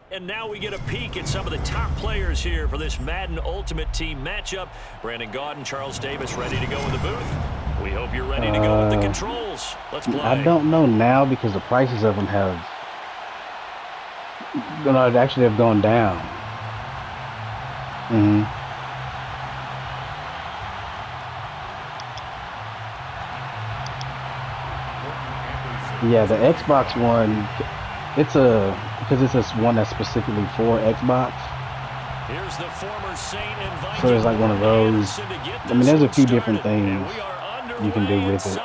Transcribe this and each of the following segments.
And now we get a peek at some of the top players here for this Madden Ultimate Team matchup. Brandon Gaudin, Charles Davis ready to go in the booth. We hope you're ready to go with the controls. Let's play. I don't know now because the prices of them have actually have gone down. Yeah, the Xbox one, because it's a one that's specifically for Xbox. Here's the former Saint so there's like one of those. I mean, there's a few different things you can do with it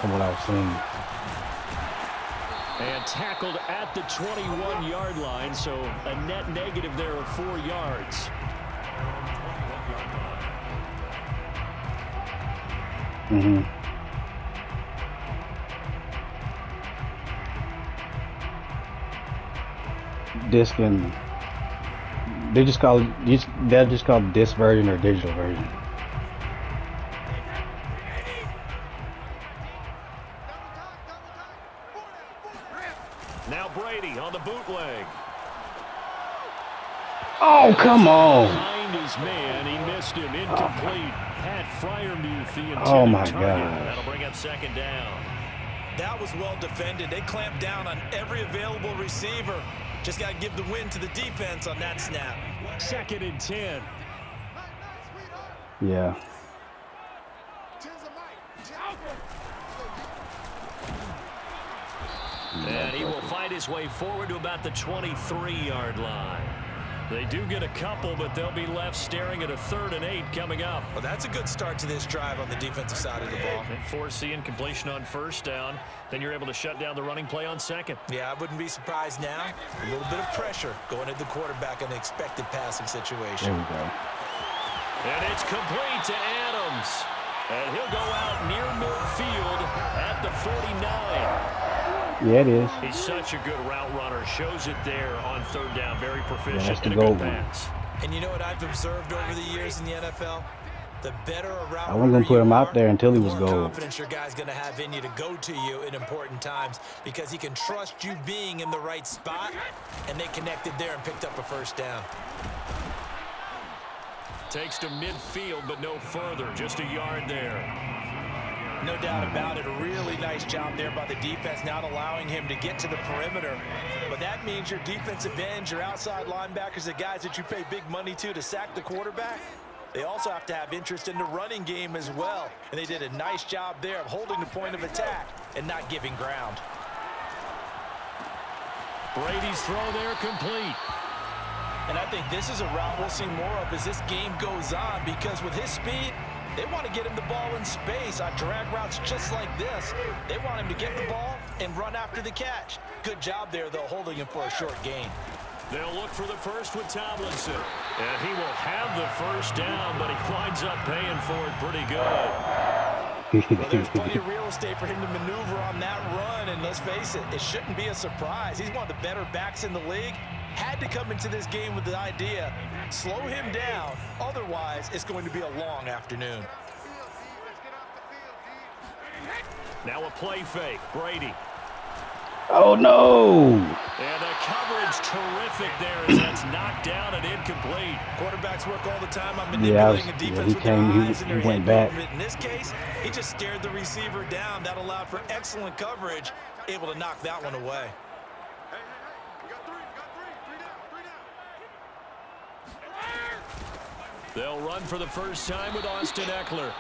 from what I've seen. And tackled at the 21-yard line, so a net negative there of 4 yards. Disc and they'll just call it disc version or digital version. Now Brady on the bootleg. Oh, come on. Behind his man, he missed him. Incomplete. Pat Freiermuth, the intended oh my target. God. That'll bring up second down. That was well defended. They clamped down on every available receiver. Just got to give the win to the defense on that snap. 2nd and 10. Yeah. And he will find his way forward to about the 23-yard line. They do get a couple, but they'll be left staring at a 3rd and 8 coming up. Well, that's a good start to this drive on the defensive side of the ball. And forcing completion on 1st down. Then you're able to shut down the running play on 2nd. Yeah, I wouldn't be surprised now. A little bit of pressure going at the quarterback in an expected passing situation. There we go. And it's complete to Adams. And he'll go out near midfield at the 49. Yeah, it is. He's such a good route runner. Shows it there on 3rd down. Very proficient. Yeah, that's the and a good goal pass. And you know what I've observed over the years in the NFL? The better a route I wasn't going to put him out there until he was gold. gold. Confidence your guy's going to have in you to go to you in important times because he can trust you being in the right spot, and they connected there and picked up a 1st down. Takes to midfield, but no further. Just a yard there. No doubt about it. A really nice job there by the defense, not allowing him to get to the perimeter. But that means your defensive ends, your outside linebackers, the guys that you pay big money to sack the quarterback, they also have to have interest in the running game as well. And they did a nice job there of holding the point of attack and not giving ground. Brady's throw there complete. And I think this is a route we'll see more of as this game goes on because with his speed, they want to get him the ball in space on drag routes just like this. They want him to get the ball and run after the catch. Good job there, though, holding him for a short gain. They'll look for the first with Tomlinson. And he will have the 1st down, but he winds up paying for it pretty good. Well, there's plenty of real estate for him to maneuver on that run, and let's face it, it shouldn't be a surprise. He's one of the better backs in the league. Had to come into this game with the idea, slow him down, otherwise it's going to be a long afternoon. Now a play fake, Brady. Oh, no. And the coverage terrific there as that's knocked down and incomplete. Quarterbacks work all the time on manipulating a defense with their eyes and their head movement. In this case, he just stared the receiver down. That allowed for excellent coverage, able to knock that one away. They'll run for the first time with Austin Eckler.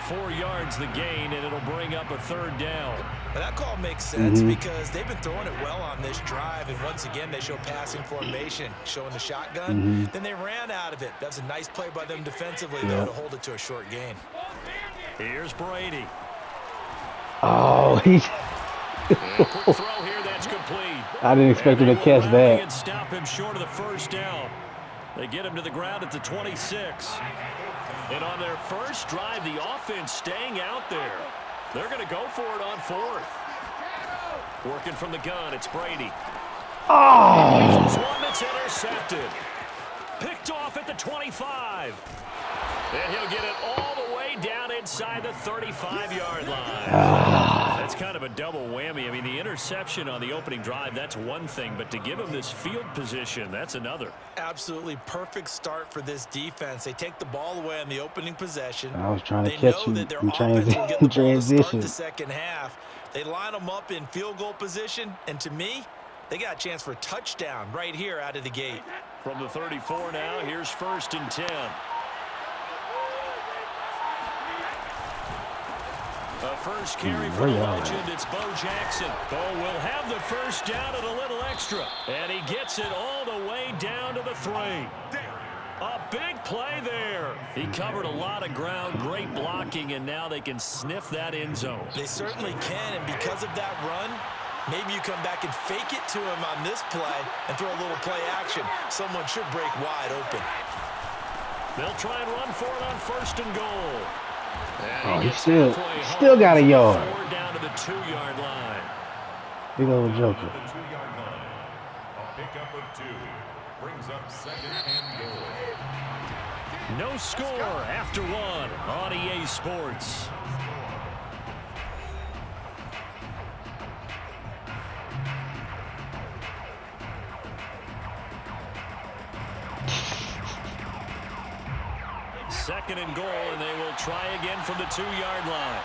4 yards the gain, and it'll bring up a 3rd down. Now that call makes sense because they've been throwing it well on this drive, and once again they show passing formation, showing the shotgun. Then they ran out of it. That was a nice play by them defensively, though, to hold it to a short gain. Here's Brady. Oh, he's... Quick throw here, that's complete. I didn't expect him to catch that. And stop him short of the 1st down. They get him to the ground at the 26. And on their first drive, the offense staying out there. They're going to go for it on 4th. Working from the gun, it's Brady. Oh! This one that's intercepted. Picked off at the 25. And he'll get it all the way way down inside the 35-yard line. That's kind of a double whammy. I mean, the interception on the opening drive, that's one thing, but to give him this field position, that's another. Absolutely perfect start for this defense. They take the ball away on the opening possession. I was trying to They catch know you that their in offense will get the ball to start transition. the second half. They line them up in field goal position, and to me, they got a chance for a touchdown right here out of the gate. From the 34 now, here's 1st and 10. A first carry for the legend, it's Bo Jackson. Bo will have the first down and a little extra. And he gets it all the way down to the 3. A big play there. He covered a lot of ground, great blocking, and now they can sniff that end zone. They certainly can, and because of that run, maybe you come back and fake it to him on this play and throw a little play action. Someone should break wide open. They'll try and run for it on 1st and goal. Oh, he still got a yard. Down to the 2-yard line. Big old joker. A pickup of 2 brings up 2nd and goal. No score after 1 on EA Sports. Second and goal, and they will try again from the 2-yard line.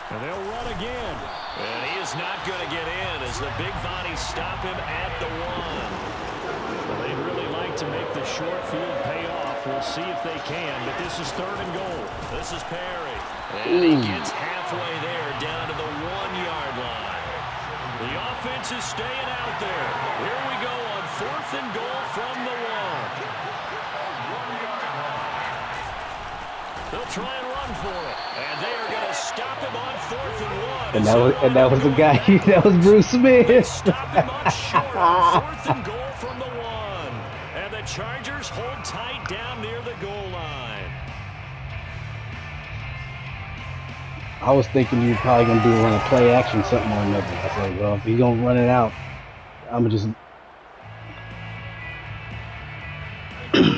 And they'll run again. And he is not going to get in as the big bodies stop him at the 1. Well, they'd really like to make the short field pay off. We'll see if they can, but this is 3rd and goal. This is Perry. And he gets halfway there down to the 1-yard line. The offense is staying out there. Here we go on 4th and goal from the 1. They'll try and run for it, and they are going to stop him on 4th and 1. And that was the guy. That was Bruce Smith. Stop him up short on 4th and goal from the 1. And the Chargers hold tight down near the goal line. I was thinking you're probably going to run a play action something or another. I said, well, if you're going to run it out, I'm just...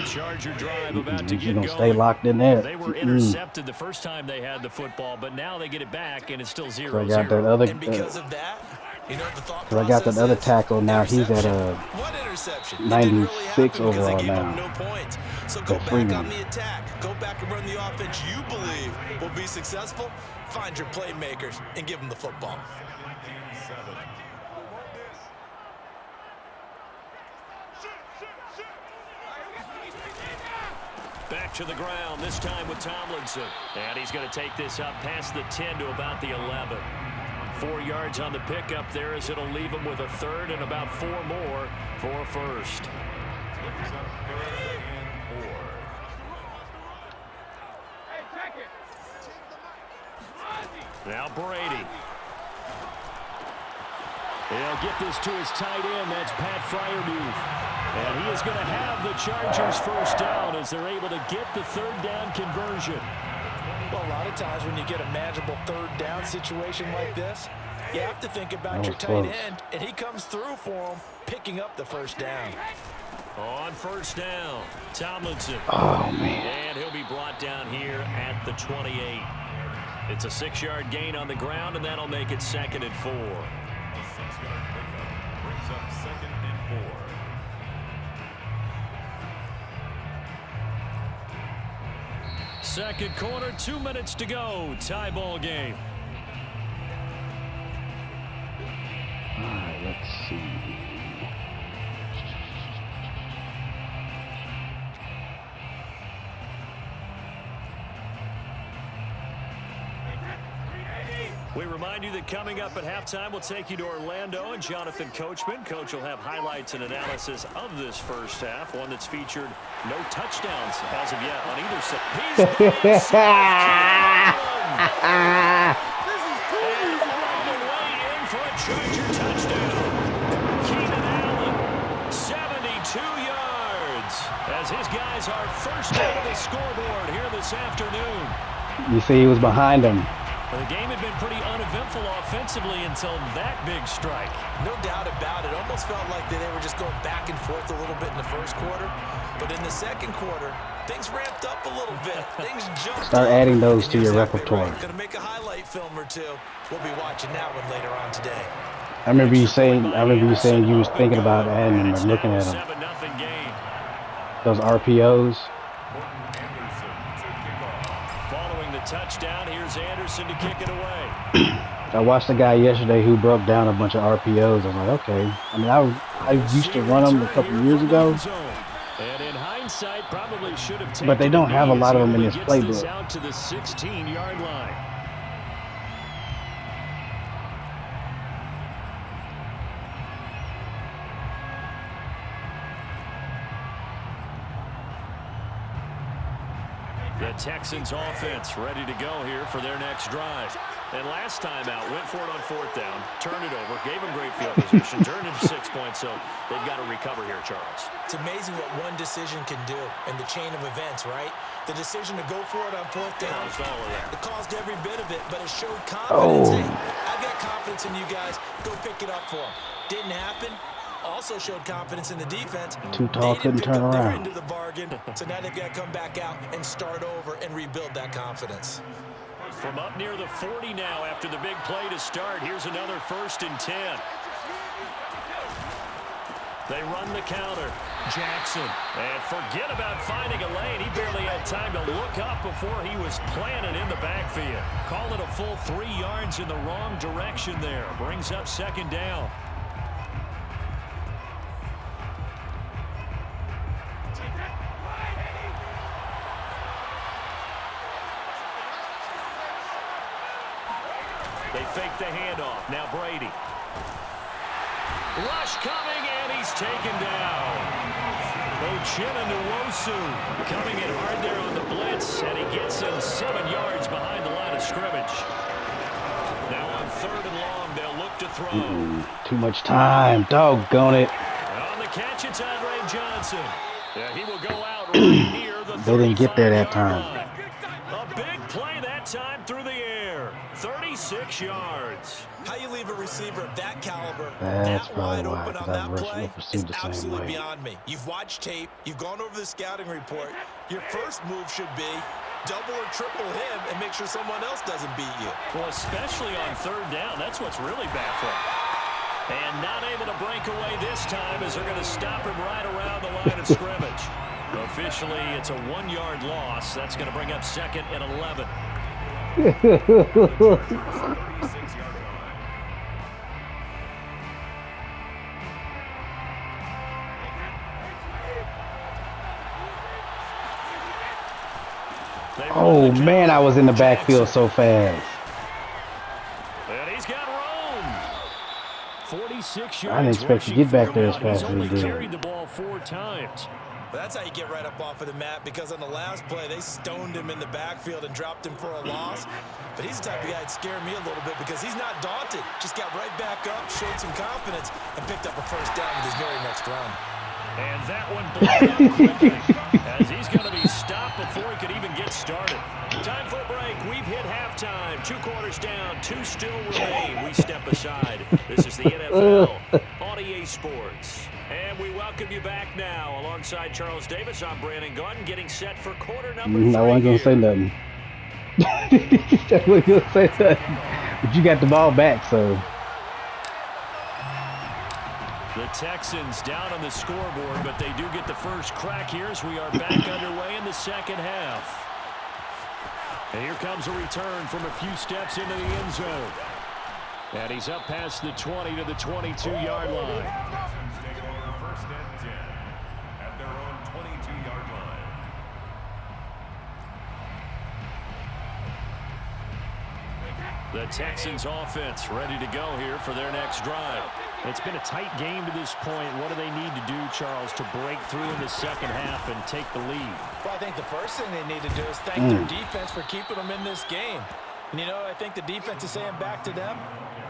Charger drive about to get going to going. stay locked in there. They were intercepted the first time they had the football, but now they get it back, and it's still 0-0. So I got that other... And because of that, you know what the thought So I got that other tackle. Now he's at What interception? 96 really overall now. now. No points. So go back on the attack. Go back and run the offense you believe will be successful. Find your playmakers and give them the football. Back to the ground, this time with Tomlinson. And he's going to take this up past the 10 to about the 11. 4 yards on the pickup there as it'll leave him with a 3rd and about 4 more for a 1st. Now Brady. He'll get this to his tight end. That's Pat Freiermuth. And he is going to have the Chargers first down as they're able to get the 3rd down conversion. Well, a lot of times when you get a manageable 3rd down situation like this, you have to think about your tight end, and he comes through for him, picking up the 1st down. On 1st down, Tomlinson. Oh, man. And he'll be brought down here at the 28. It's a 6-yard gain on the ground, and that'll make it 2nd and 4. A 6-yard pickup brings up 2nd and 4. Second quarter, 2 minutes to go. Tie ball game. All right, let's see. We remind you that coming up at halftime, we'll take you to Orlando and Jonathan Coachman. Coach will have highlights and analysis of this first half, one that's featured no touchdowns as of yet on either side. He's on the way in for a Charger touchdown. Keenan Allen, 72 yards, as his guys are first out of the scoreboard here this afternoon. You see he was behind him. The game had been pretty uneventful offensively until that big strike. No doubt about it. Almost felt like they were just going back and forth a little bit in the first quarter. But in the second quarter, things ramped up a little bit. Things jumped Start up. adding those to your Exactly repertoire. right. Gonna make a highlight film or two. We'll be watching that one later on today. I remember you saying you was thinking about adding them or looking at them. 7-0 game. Those RPOs. Following the touchdown, here's Anderson to kick it away. I watched a guy yesterday who broke down a bunch of RPOs. I was like, okay. I mean, I used to run them a couple years ago, And in hindsight, probably should have taken but they don't have a lot of them in this Gets this playbook. out to the 16-yard line. The Texans offense ready to go here for their next drive. And last time out, went for it on fourth down, turned it over, gave them great field position, turned into 6 points, so they've got to recover here, Charles. It's amazing what one decision can do in the chain of events, right? The decision to go for it on fourth down, Caused all of that. it caused every bit of it, but it showed confidence. Oh. Hey, I've got confidence in you guys. Go pick it up for them. Didn't happen. Also showed confidence in the defense. Too tall, They couldn't didn't pick turn up their around. end of the bargain, so now they've got to come back out and start over and rebuild that confidence. From up near the 40 now after the big play to start, here's another 1st and 10. They run the counter. Jackson. And forget about finding a lane. He barely had time to look up before he was planted in the backfield. Call it a full 3 yards in the wrong direction there. Brings up 2nd down. They fake the handoff. Now Brady. Rush coming, and he's taken down. Uchenna Nwosu coming in hard there on the blitz, and he gets him 7 yards behind the line of scrimmage. Now on 3rd and long, they'll look to throw. Too much time. Doggone it. On the catch, it's Andre Johnson. Yeah, he will go out right near the They didn't get there that 35-yard time. line. A big play that time through the air. 36 yards. How you leave a receiver of that caliber That's that wide probably why, open 'cause on I that rushed play and pursued is the same absolutely way. beyond me. You've watched tape. You've gone over the scouting report. Your first move should be double or triple him and make sure someone else doesn't beat you. Well, especially on 3rd down. That's what's really baffling. And not able to break away this time as they're going to stop him right around the line of scrimmage. Officially, it's a 1-yard loss. That's going to bring up 2nd and 11. Oh, man, I was in the backfield so fast. And he's got room. 46 yards. I didn't expect to get back there as fast as he He's only did. carried the ball 4 times. But that's how you get right up off of the mat, because on the last play, they stoned him in the backfield and dropped him for a loss. But he's the type of guy that scared me a little bit because he's not daunted. Just got right back up, showed some confidence, and picked up a 1st down with his very next run. And that one blown up quickly as he's going to be stopped before he could even get started. Time for a break. We've hit halftime. 2 quarters down. 2 still remain. We step aside. This is the NFL on EA Sports. And we welcome you back now. Alongside Charles Davis, I'm Brandon Gunn, getting set for quarter number 3. I wasn't going to say nothing. I wasn't going to say nothing. But you got the ball back, so. The Texans down on the scoreboard, but they do get the first crack here as we are back underway in the second half. And here comes a return from a few steps into the end zone. And he's up past the 20 to the 22-yard line. Texans take over 1st and 10 at their own 22-yard line. The Texans offense ready to go here for their next drive. It's been a tight game to this point. What do they need to do, Charles, to break through in the second half and take the lead? Well, I think the first thing they need to do is thank their defense for keeping them in this game. And, you know, I think the defense is saying back to them,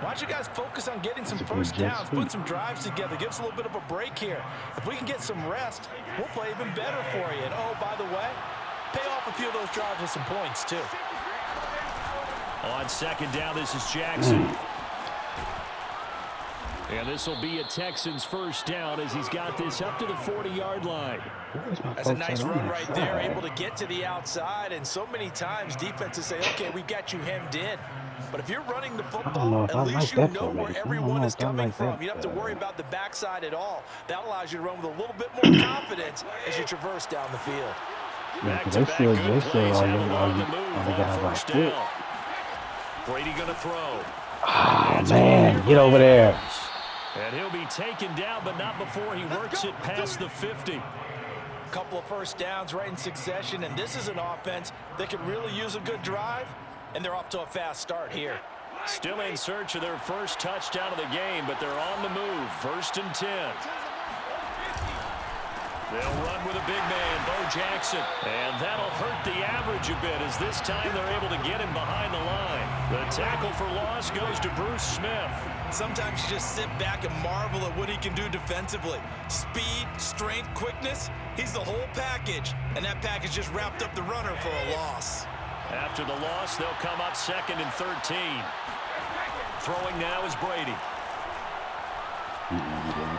why don't you guys focus on getting some first downs, put some drives together, give us a little bit of a break here. If we can get some rest, we'll play even better for you. And, oh, by the way, pay off a few of those drives with some points, too. On second down, this is Jackson. And this will be a Texans first down as he's got this up to the 40-yard line. That's a nice run right there, able to get to the outside. And so many times defenses say, okay, we've got you hemmed in. But if you're running the football, at least you know where everyone is coming from. You don't have to worry about the backside at all. That allows you to run with a little bit more confidence as you traverse down the field. Back-to-back good plays have him on the move on first down. Brady going to throw. Oh, man, get over there. And he'll be taken down, but not before he works it past the 50. A couple of first downs right in succession, and this is an offense that could really use a good drive, and they're off to a fast start here. Still in search of their first touchdown of the game, but they're on the move. 1st and 10. They'll run with a big man, Bo Jackson. And that'll hurt the average a bit as this time they're able to get him behind the line. The tackle for loss goes to Bruce Smith. Sometimes you just sit back and marvel at what he can do defensively. Speed, strength, quickness, he's the whole package. And that package just wrapped up the runner for a loss. After the loss, they'll come up 2nd and 13. Throwing now is Brady.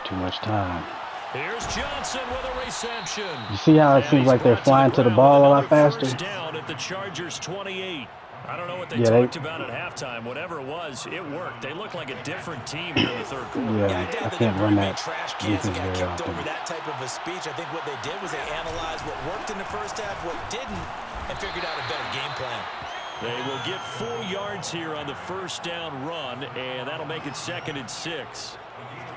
Too much time. Here's Johnson with a reception. You see how it seems like they're flying to the ball a lot faster? First down at the Chargers 28. I don't know what they talked about at halftime. Whatever it was, it worked. They look like a different team here in the third quarter. Yeah, I can't run that. Trash cans and got kicked over that type of a speech. I think what they did was they analyzed what worked in the first half, what didn't, and figured out a better game plan. They will get 4 yards here on the first down run, and that'll make it 2nd and 6.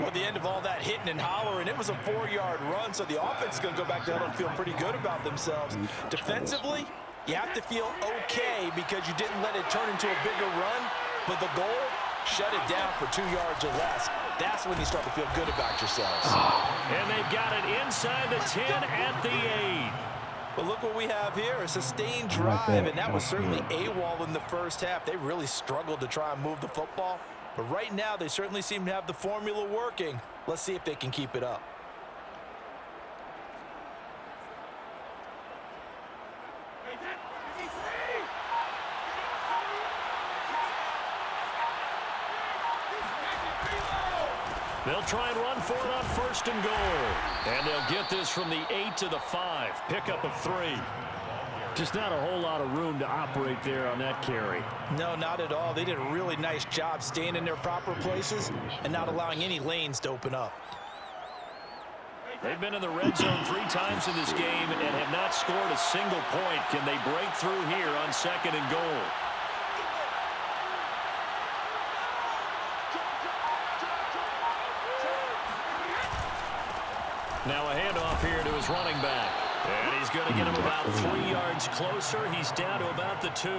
Well, the end of all that hitting and hollering, it was a 4-yard run, so the offense is going to go back down and feel pretty good about themselves. Defensively, you have to feel okay because you didn't let it turn into a bigger run, but the goal, shut it down for 2 yards or less. That's when you start to feel good about yourselves. And they've got it inside the 10 at the 8. But look what we have here, a sustained drive, and that was certainly AWOL in the first half. They really struggled to try and move the football. But right now, they certainly seem to have the formula working. Let's see if they can keep it up. They'll try and run for it on 1st and goal. And they'll get this from the 8 to the 5. Pickup of 3. Just not a whole lot of room to operate there on that carry. No, not at all. They did a really nice job staying in their proper places and not allowing any lanes to open up. They've been in the red zone 3 times in this game and have not scored a single point. Can they break through here on 2nd and goal? Now a handoff here to his running back. And he's going to get him about 3 yards closer. He's down to about the 2.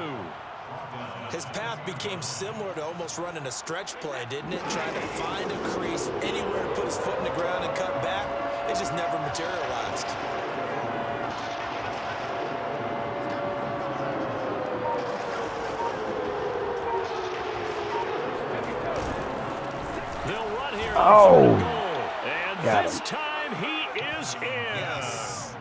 His path became similar to almost running a stretch play, didn't it? Trying to find a crease, anywhere to put his foot in the ground and cut back. It just never materialized. They'll run here. Oh, and this time he is in. Yes.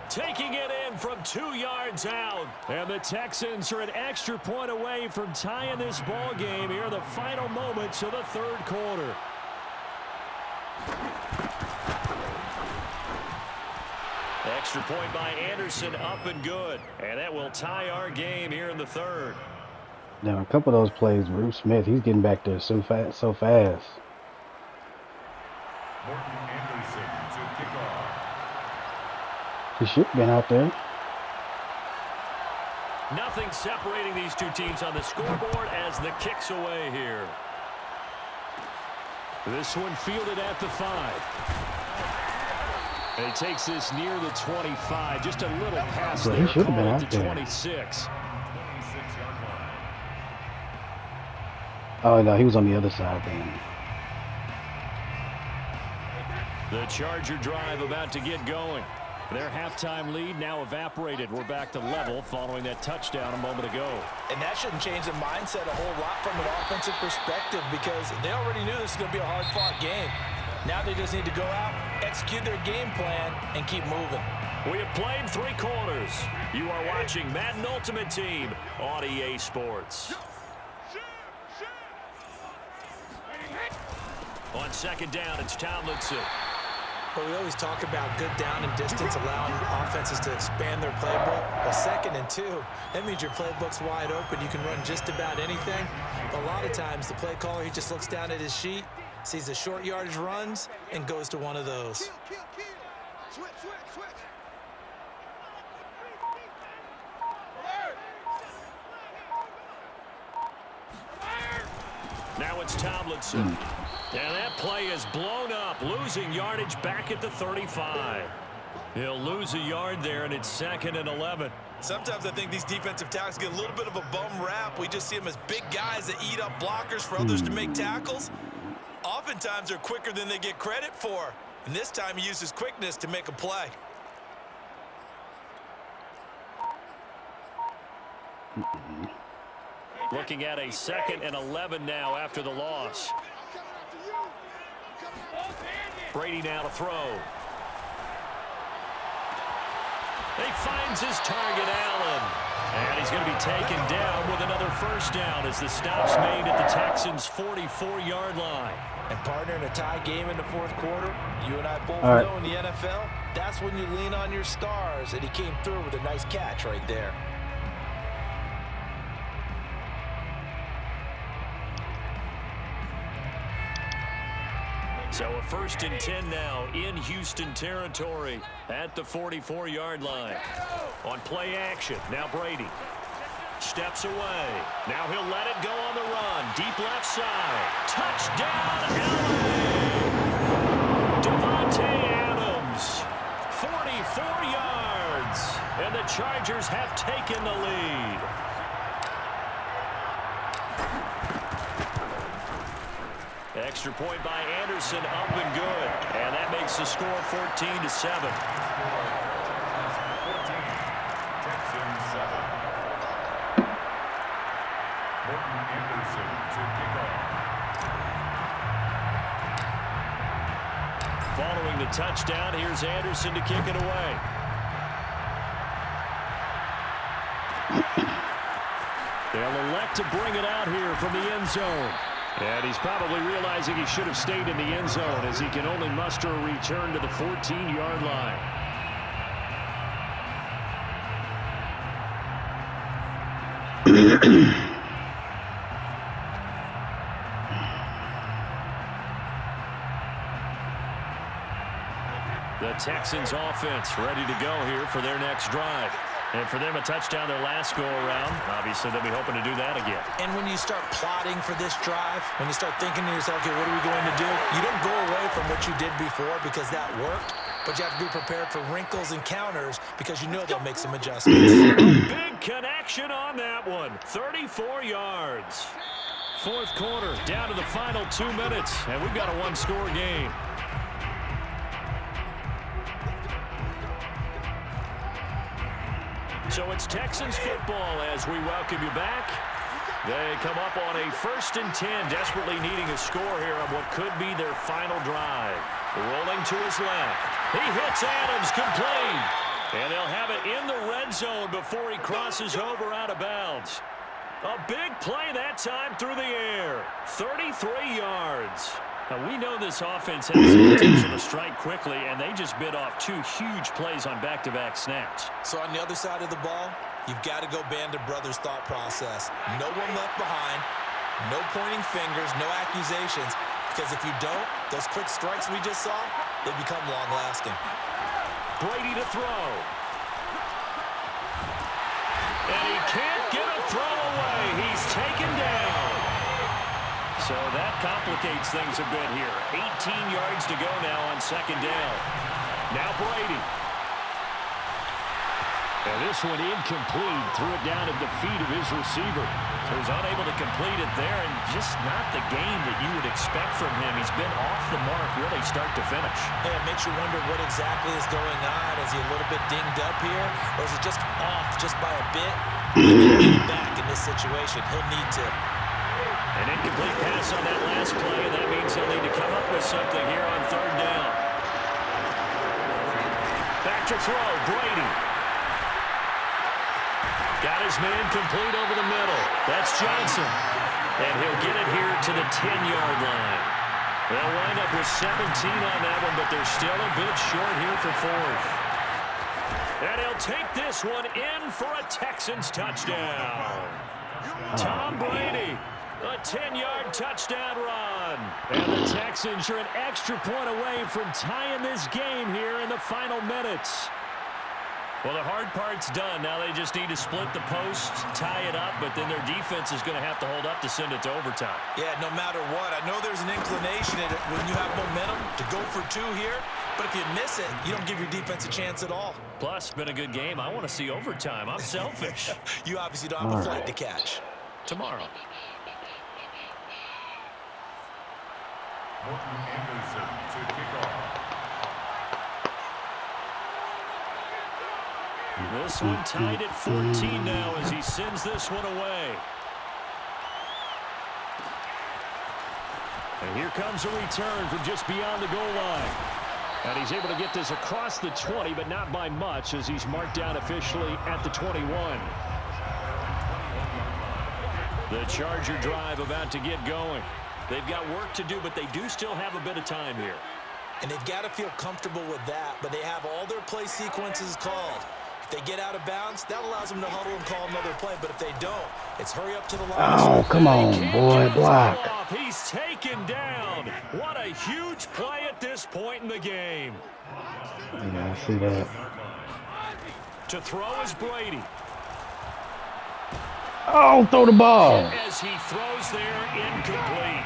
Taking it in from 2 yards out. And the Texans are an extra point away from tying this ball game here in the final moments of the third quarter. Extra point by Anderson, up and good. And that will tie our game here in the third. Now, a couple of those plays, Bruce Smith, he's getting back there so fast. Morton Anderson to kick off. He should have been out there. Nothing separating these two teams on the scoreboard as the kick's away here. This one fielded at the 5. And he takes this near the 25. Just a little pass there. He should have been out to there. 26. Oh, no, he was on the other side then. The Charger drive about to get going. Their halftime lead now evaporated. We're back to level following that touchdown a moment ago. And that shouldn't change the mindset a whole lot from an offensive perspective because they already knew this was going to be a hard-fought game. Now they just need to go out, execute their game plan, and keep moving. We have played 3 quarters. You are watching Madden Ultimate Team on EA Sports. On second down, it's Tomlinson. But we always talk about good down and distance, allowing offenses to expand their playbook. Well, 2nd and 2, that means your playbook's wide open. You can run just about anything. But a lot of times, the play caller, he just looks down at his sheet, sees the short yardage runs, and goes to one of those. Switch. Now it's Tomlinson. And that play is blown up, losing yardage back at the 35. He'll lose a yard there, and it's 2nd and 11. Sometimes I think these defensive tackles get a little bit of a bum rap. We just see them as big guys that eat up blockers for others to make tackles. Oftentimes they're quicker than they get credit for. And this time he uses quickness to make a play. Looking at a 2nd and 11 now after the loss. Brady now to throw. He finds his target, Allen. And he's going to be taken down with another first down as the stop's made at the Texans' 44-yard line. And partner, in a tie game in the 4th quarter, you and I both know in the NFL, that's when you lean on your stars. And he came through with a nice catch right there. So a 1st and 10 now in Houston territory at the 44-yard line. On play action, now Brady steps away. Now he'll let it go on the run. Deep left side. Touchdown, LA! Devontae Adams, 44 yards. And the Chargers have taken the lead. Extra point by Anderson, up and good. And that makes the score 14-7. 14, Texans 7. Morton Anderson to kick off. Following the touchdown, here's Anderson to kick it away. They'll elect to bring it out here from the end zone. And he's probably realizing he should have stayed in the end zone as he can only muster a return to the 14-yard line. The Texans offense ready to go here for their next drive. And for them, a touchdown their last go-around. Obviously, they'll be hoping to do that again. And when you start plotting for this drive, when you start thinking to yourself, okay, what are we going to do? You don't go away from what you did before because that worked, but you have to be prepared for wrinkles and counters because you know they'll make some adjustments. Big connection on that one. 34 yards. 4th quarter, down to the final 2 minutes, and we've got a one-score game. So it's Texans football as we welcome you back. They come up on a 1st and 10, desperately needing a score here on what could be their final drive. Rolling to his left. He hits Adams, complete. And they'll have it in the red zone before he crosses over out of bounds. A big play that time through the air. 33 yards. Now, we know this offense has the potential to strike quickly, and they just bit off 2 huge plays on back-to-back snaps. So on the other side of the ball, you've got to go Band of Brothers thought process. No one left behind, no pointing fingers, no accusations, because if you don't, those quick strikes we just saw, they become long-lasting. Brady to throw. And he can't get a throw away. He's taken down. So that complicates things a bit here. 18 yards to go now on 2nd down. Now Brady. And this one incomplete. Threw it down at the feet of his receiver. So he's unable to complete it there, and just not the game that you would expect from him. He's been off the mark really start to finish. Yeah, it makes you wonder what exactly is going on. Is he a little bit dinged up here, or is it just off just by a bit? He'll get it back in this situation. He'll need to. An incomplete pass on that last play, and that means he'll need to come up with something here on 3rd down. Back to throw, Brady. Got his man complete over the middle. That's Johnson. And he'll get it here to the 10-yard line. They'll wind up with 17 on that one, but they're still a bit short here for fourth. And he'll take this one in for a Texans touchdown. Tom Brady, a 10-yard touchdown run. And the Texans are an extra point away from tying this game here in the final minutes. Well, the hard part's done. Now they just need to split the post, tie it up, but then their defense is going to have to hold up to send it to overtime. Yeah, no matter what. I know there's an inclination in it when you have momentum to go for two here, but if you miss it, you don't give your defense a chance at all. Plus, been a good game. I want to see overtime. I'm selfish. You obviously don't have a flight to catch. Tomorrow. Morton Anderson to kick off. This one tied at 14 now as he sends this one away. And here comes a return from just beyond the goal line. And he's able to get this across the 20, but not by much as he's marked down officially at the 21. The Charger drive about to get going. They've got work to do, but they do still have a bit of time here. And they've got to feel comfortable with that, but they have all their play sequences called. If they get out of bounds, that allows them to huddle and call another play. But if they don't, it's hurry up to the line. Oh, come on, boy, block. He's taken down. What a huge play at this point in the game. Yeah, I see that. To throw is Brady. Oh, throw the ball. As he throws there, incomplete.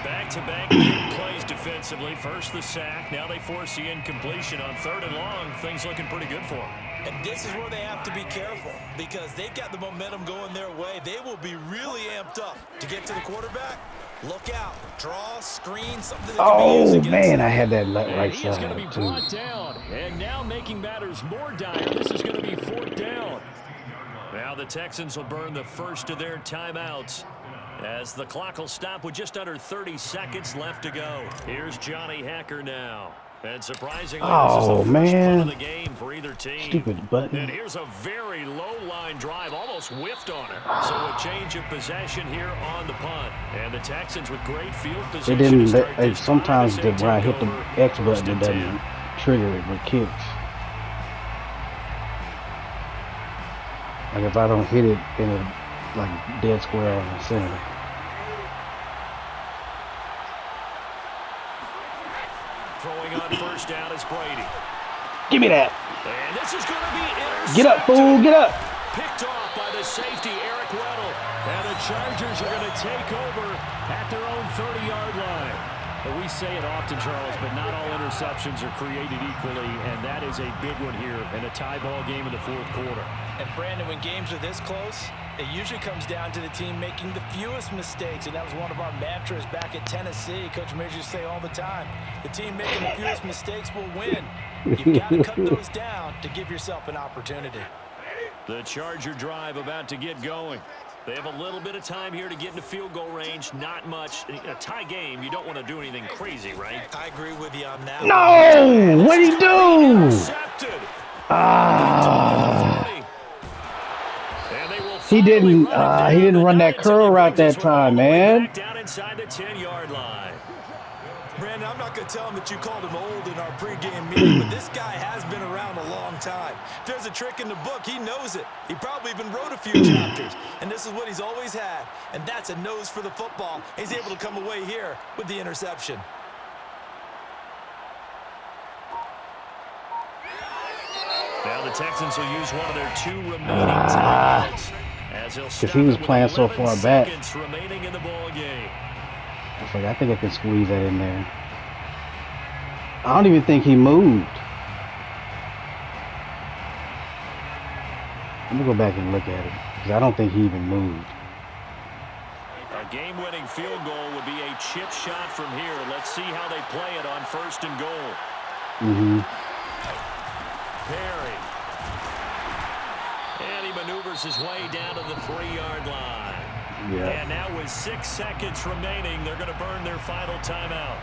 Back-to-back plays defensively. First the sack. Now they force the incompletion on 3rd and long. Things looking pretty good for them. And this is where they have to be careful because they've got the momentum going their way. They will be really amped up to get to the quarterback. Look out. Draw, screen, something that can be used against man, them. I had that right He is going to be side, brought too. down. And now making matters more dire, this is going to be 4th down. Now the Texans will burn the first of their timeouts as the clock will stop with just under 30 seconds left to go. Here's Johnny Hacker now. And surprisingly, this is the first play of the game for either team. Stupid button. And here's a very low-line drive, almost whiffed on it. So a change of possession here on the punt. And the Texans with great field position. It didn't. Sometimes when I hit the X button, it doesn't trigger it with kicks. Like if I don't hit it in a dead square on the center. Throwing on first down is Brady. Give me that. And this is going to be intercepted. Get up, fool. Get up. Picked off by the safety, Eric Weddle. And the Chargers are going to take over at their own 30-yard line. And we say it often, Charles, but not all interceptions are created equally, and that is a big one here in a tie ball game in the 4th quarter. And Brandon, when games are this close, it usually comes down to the team making the fewest mistakes, and that was one of our mantras back at Tennessee. Coach Majors used to say all the time, the team making the fewest mistakes will win. You've got to cut those down to give yourself an opportunity. The Charger drive about to get going. They have a little bit of time here to get into field goal range. Not much. A tie game, you don't want to do anything crazy, right? I agree with you on that. No! What'd he do? Intercepted. He didn't run that curl route that time, man. Down inside the 10-yard line. Brandon, I'm not going to tell him that you called him old in our pregame meeting, but this guy has been around a long time. If there's a trick in the book, he knows it. He probably even wrote a few chapters, and this is what he's always had, and that's a nose for the football. He's able to come away here with the interception. Now the Texans will use one of their 2 remaining timeouts. Because he was playing so far back. Remaining in the ball game. It's like, I think I can squeeze that in there. I don't even think he moved. Let me go back and look at it. Because I don't think he even moved. A game-winning field goal would be a chip shot from here. Let's see how they play it on 1st and goal. Perry. And he maneuvers his way down to the 3-yard line. Yeah. And now with 6 seconds remaining, they're going to burn their final timeout.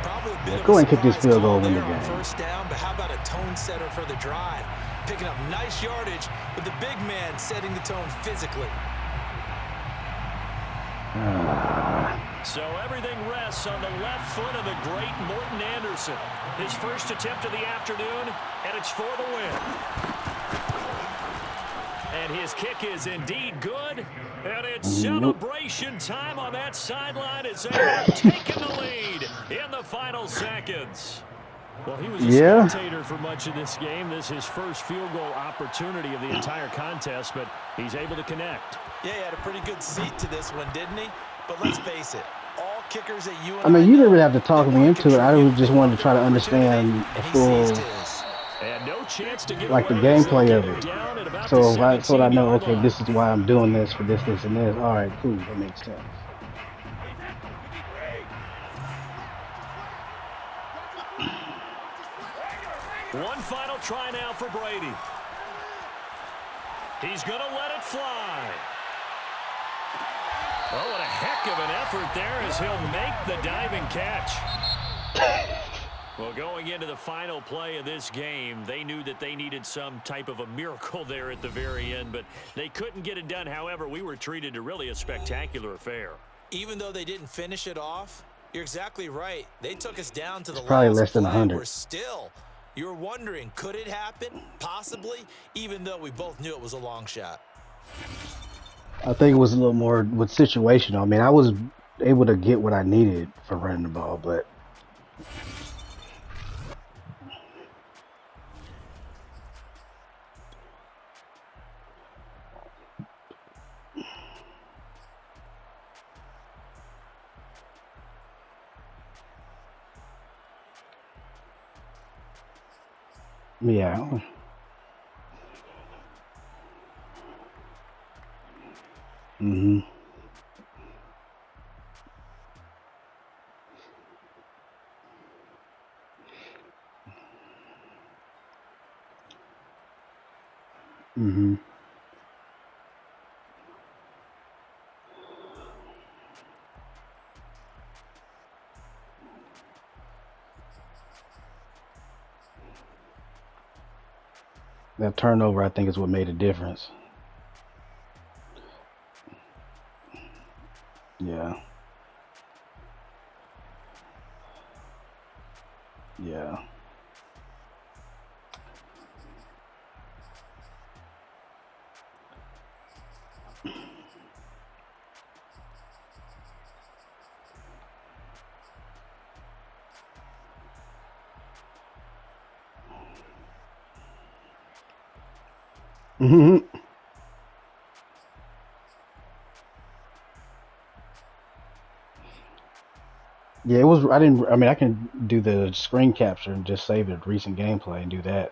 Probably a bit go of a and kick this surprise field goal call in the there on game. 1st down, but how about a tone setter for the drive? Picking up nice yardage with the big man setting the tone physically. So everything rests pass on the left foot of the great Morton Anderson. His first attempt of the afternoon, and it's for the win. And his kick is indeed good. And it's celebration time on that sideline as they have taken the lead in the final seconds. Well, he was a spectator for much of this game. This is his first field goal opportunity of the entire contest, but he's able to connect. Yeah, he had a pretty good seat to this one, didn't he? But let's face it, all kickers that you and I mean, you didn't really have to talk they me want to into it. I contribute. just They wanted want to try to their understand opportunity, the and he full, seized his. And no chance to get like the away as they gameplay get of him it. down at about So the I 17-yard know, okay, line. this is why I'm doing this for this, and this. All right, cool, that makes sense. One final try now for Brady. He's going to let it fly. Oh, what a heck of an effort there as he'll make the diving catch. Well, going into the final play of this game, they knew that they needed some type of a miracle there at the very end, but they couldn't get it done. However, we were treated to really a spectacular affair. Even though they didn't finish it off, you're exactly right. They took us down to the Probably last less than play. 100. We're still, you're wondering, could it happen? Possibly, even though we both knew it was a long shot. I think it was a little more with situational. I mean, I was able to get what I needed for running the ball, but yeah. Mhm. Mhm. That turnover, I think, is what made a difference. Yeah. Yeah. Mhm. Yeah, it was. I didn't. I mean, I can do the screen capture and just save it recent gameplay and do that.